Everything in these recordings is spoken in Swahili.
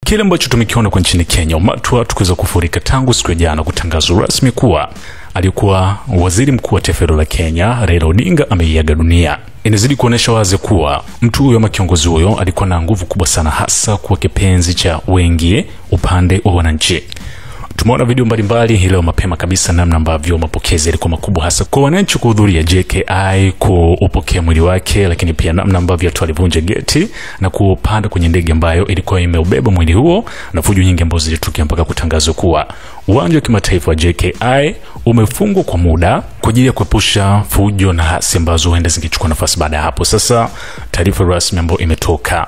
Kile ambacho tumekiona kwa nchini Kenya, umati wa watu kuweza kufurika tangu siku ya jana kutangazwa rasmi kuwa alikuwa waziri mkuu wa taifa la Kenya Raila Odinga ameiaga dunia. Inazidi kuonesha wazi kuwa mtu huyo ama kiongozi huyo alikuwa na nguvu kubwa sana, hasa kwa kipenzi cha wengi upande wa wananchi. Tumeona video mbalimbali leo mapema kabisa namna ambavyo mapokezi yalikuwa makubwa, hasa kwa wananchi kuhudhuria JKI kupokea mwili wake, lakini pia namna ambavyo watu walivunja geti na kupanda kwenye ndege ambayo ilikuwa imeubeba mwili huo, na fujo nyingi ambazo zilitokea mpaka kutangazwa kuwa uwanja wa kimataifa wa JKI umefungwa kwa muda kwa ajili ya kuepusha fujo na hasi ambazo huenda zingechukua nafasi baada ya hapo. Sasa taarifa rasmi ambayo imetoka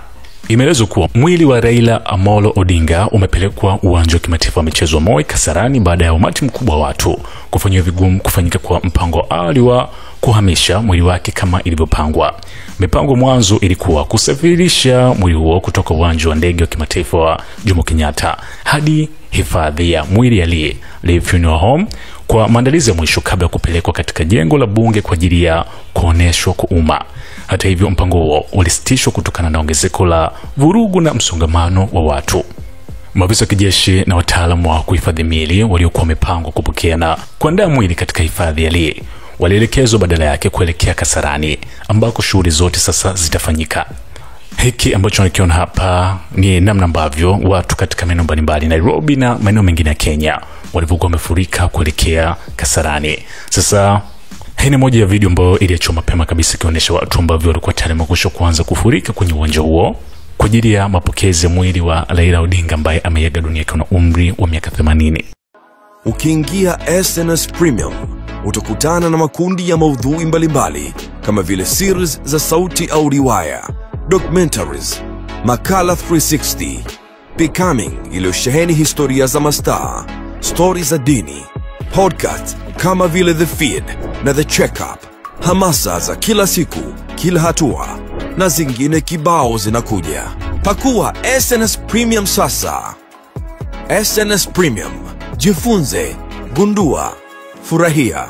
imeeleza kuwa mwili wa Raila Amolo Odinga umepelekwa uwanja wa kimataifa wa michezo wa Moi Kasarani baada ya umati mkubwa wa watu kufanywa vigumu kufanyika kwa mpango awali wa kuhamisha mwili wake kama ilivyopangwa. Mipango mwanzo ilikuwa kusafirisha mwili huo kutoka uwanja wa ndege wa kimataifa wa Jomo Kenyatta hadi hifadhi ya mwili ya Lee Funeral Home kwa maandalizi ya mwisho kabla ya kupelekwa katika jengo la bunge kwa ajili ya kuoneshwa kwa umma. Hata hivyo, mpango huo ulisitishwa kutokana na ongezeko la vurugu na msongamano wa watu. Maafisa wa kijeshi na wataalamu wa kuhifadhi miili waliokuwa wamepangwa kupokea na kuandaa mwili katika hifadhi ya Lee walielekezwa badala yake kuelekea Kasarani ambako shughuli zote sasa zitafanyika. Hiki ambacho nakiona hapa ni namna ambavyo watu katika maeneo mbalimbali Nairobi na maeneo mengine ya Kenya walivyokuwa wamefurika kuelekea Kasarani. Sasa hii ni moja ya video ambayo iliachwa mapema kabisa ikionyesha watu ambao walikuwa tayari wamekwisha kuanza kufurika kwenye uwanja huo kwa ajili ya mapokezi ya mwili wa Raila Odinga ambaye ameiaga dunia akiwa na umri wa miaka 80. Ukiingia SNS Premium utakutana na makundi ya maudhui mbalimbali kama vile series za sauti au riwaya, documentaries, makala 360, Becoming iliyosheheni historia za mastaa, stories za dini, podcast kama vile The Feed na The Checkup, hamasa za kila siku, kila hatua, na zingine kibao zinakuja. Pakua SNS Premium sasa. SNS Premium, jifunze, gundua, furahia.